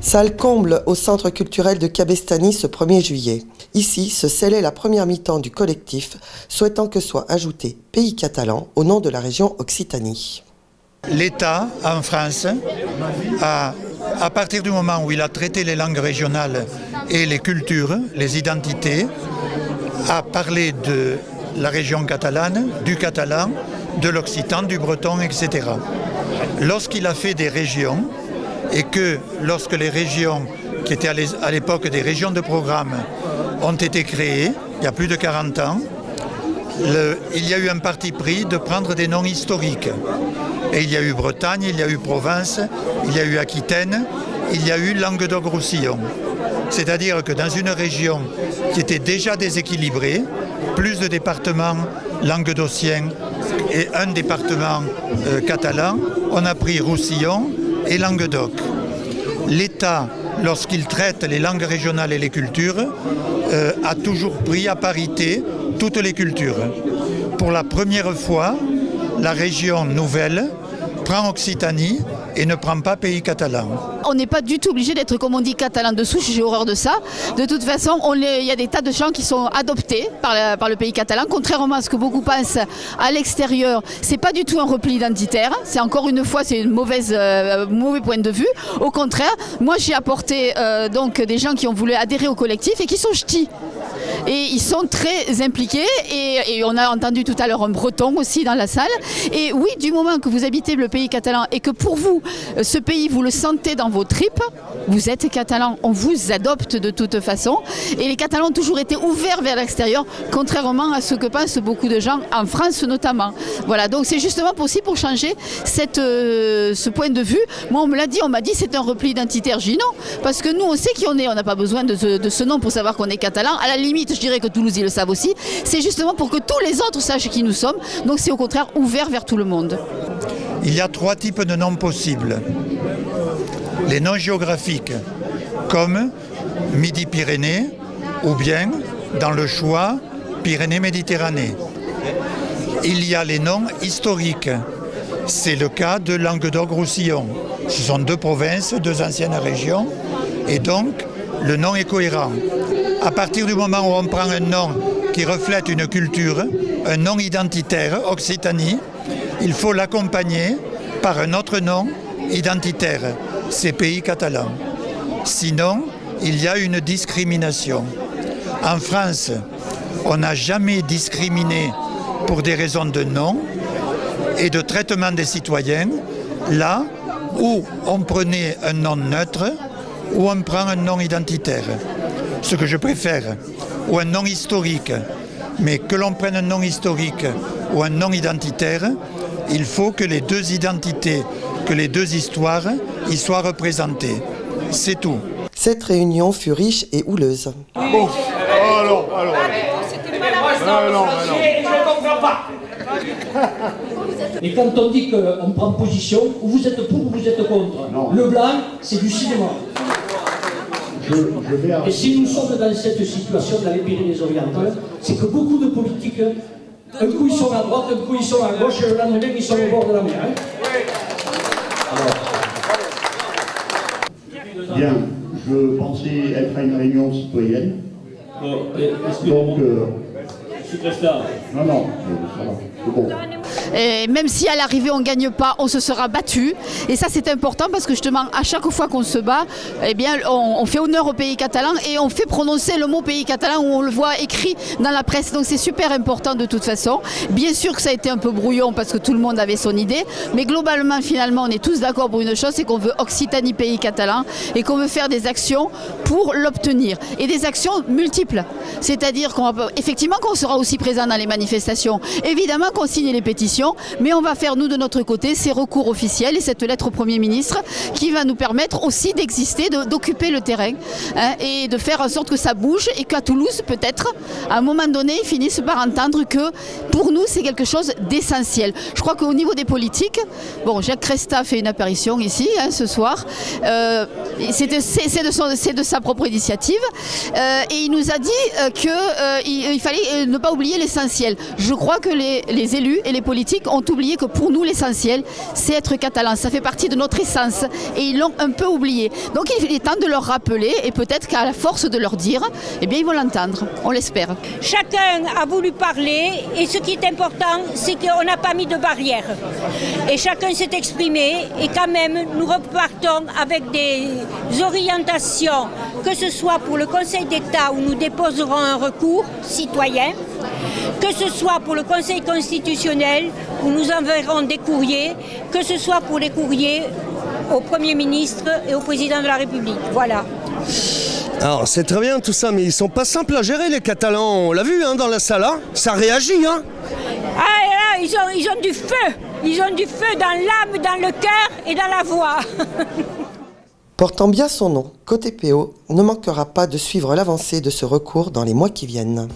Salle comble au centre culturel de Cabestany ce 1er juillet. Ici se scellait la première mi-temps du collectif, souhaitant que soit ajouté pays catalan au nom de la région Occitanie. L'État en France, à partir du moment où il a traité les langues régionales et les cultures, les identités, a parlé de la région catalane, du catalan, de l'occitan, du breton, etc. Lorsqu'il a fait des régions, et que lorsque les régions, qui étaient à l'époque des régions de programme, ont été créées, il y a plus de 40 ans, il y a eu un parti pris de prendre des noms historiques. Et il y a eu Bretagne, il y a eu Provence, il y a eu Aquitaine, il y a eu Languedoc-Roussillon. C'est-à-dire que dans une région qui était déjà déséquilibrée, plus de départements languedociens et un département catalan, on a pris Roussillon et Languedoc. L'État, lorsqu'il traite les langues régionales et les cultures, a toujours pris à parité toutes les cultures. Pour la première fois, la région nouvelle prend Occitanie et ne prend pas pays catalan. On n'est pas du tout obligé d'être, comme on dit, catalan de souche, j'ai horreur de ça. De toute façon, il y a des tas de gens qui sont adoptés par le pays catalan, contrairement à ce que beaucoup pensent à l'extérieur. C'est pas du tout un repli identitaire, c'est encore une fois, c'est un mauvais point de vue. Au contraire, moi j'ai apporté donc des gens qui ont voulu adhérer au collectif et qui sont ch'tis. Et ils sont très impliqués et on a entendu tout à l'heure un breton aussi dans la salle. Et oui, du moment que vous habitez le pays catalan et que pour vous, ce pays, vous le sentez dans vos tripes, vous êtes catalan, on vous adopte de toute façon. Et les Catalans ont toujours été ouverts vers l'extérieur, contrairement à ce que pensent beaucoup de gens, en France notamment. Voilà, donc c'est justement aussi pour changer ce point de vue. Moi, on me l'a dit, on m'a dit c'est un repli identitaire. J'ai dit non, parce que nous, on sait qui on est, on n'a pas besoin de ce nom pour savoir qu'on est catalan. À la limite, je dirais que Toulouse, ils le savent aussi. C'est justement pour que tous les autres sachent qui nous sommes. Donc c'est au contraire ouvert vers tout le monde. Il y a 3 types de noms possibles. Les noms géographiques, comme Midi-Pyrénées, ou bien, dans le choix, Pyrénées-Méditerranée. Il y a les noms historiques. C'est le cas de Languedoc-Roussillon. Ce sont 2 provinces, 2 anciennes régions, et donc le nom est cohérent. À partir du moment où on prend un nom qui reflète une culture, un nom identitaire, Occitanie, il faut l'accompagner par un autre nom identitaire, c'est pays catalan. Sinon, il y a une discrimination. En France, on n'a jamais discriminé pour des raisons de nom et de traitement des citoyens, là où on prenait un nom neutre ou on prend un nom identitaire. Ce que je préfère, ou un nom historique, mais que l'on prenne un nom historique ou un nom identitaire, il faut que les 2 identités, que les 2 histoires y soient représentées. C'est tout. Cette réunion fut riche et houleuse. Bon, alors. Je ne comprends pas. Et quand on dit qu'on prend position, vous êtes pour ou vous êtes contre? Non. Le blanc, c'est du cinéma. Et si nous sommes dans cette situation dans les Pyrénées-Orientales, c'est que beaucoup de politiques, un coup ils sont à droite, un coup ils sont à gauche, et le lendemain ils sont au bord de la mer. Bien, je pensais être à une réunion citoyenne. Donc, non, ça va, c'est bon. Et même si à l'arrivée on ne gagne pas, on se sera battu. Et ça c'est important parce que justement à chaque fois qu'on se bat, eh bien, on fait honneur au pays catalan et on fait prononcer le mot pays catalan où on le voit écrit dans la presse. Donc c'est super important de toute façon. Bien sûr que ça a été un peu brouillon parce que tout le monde avait son idée. Mais globalement finalement on est tous d'accord pour une chose, c'est qu'on veut Occitanie pays catalan et qu'on veut faire des actions pour l'obtenir. Et des actions multiples. C'est-à-dire qu'effectivement qu'on sera aussi présent dans les manifestations. Évidemment qu'on signe les pétitions. Mais on va faire, nous, de notre côté, ces recours officiels et cette lettre au Premier ministre qui va nous permettre aussi d'exister, d'occuper le terrain et de faire en sorte que ça bouge et qu'à Toulouse, peut-être, à un moment donné, ils finissent par entendre que, pour nous, c'est quelque chose d'essentiel. Je crois qu'au niveau des politiques, bon, Jacques Cresta fait une apparition ici, ce soir, c'est de sa propre initiative, et il nous a dit qu'il fallait ne pas oublier l'essentiel. Je crois que les élus et les politiques politiques ont oublié que pour nous l'essentiel c'est être catalan, ça fait partie de notre essence et ils l'ont un peu oublié. Donc il est temps de leur rappeler et peut-être qu'à la force de leur dire, eh bien ils vont l'entendre, on l'espère. Chacun a voulu parler et ce qui est important c'est qu'on n'a pas mis de barrière et chacun s'est exprimé et quand même nous repartons avec des orientations, que ce soit pour le Conseil d'État où nous déposerons un recours citoyen, que ce soit pour le Conseil constitutionnel où nous enverrons des courriers, que ce soit pour les courriers au Premier ministre et au Président de la République. Voilà. Alors c'est très bien tout ça, mais ils sont pas simples à gérer les Catalans, on l'a vu dans la salle, ça réagit. Ah là, ils ont du feu, ils ont du feu dans l'âme, dans le cœur et dans la voix. Portant bien son nom, Côté PO ne manquera pas de suivre l'avancée de ce recours dans les mois qui viennent.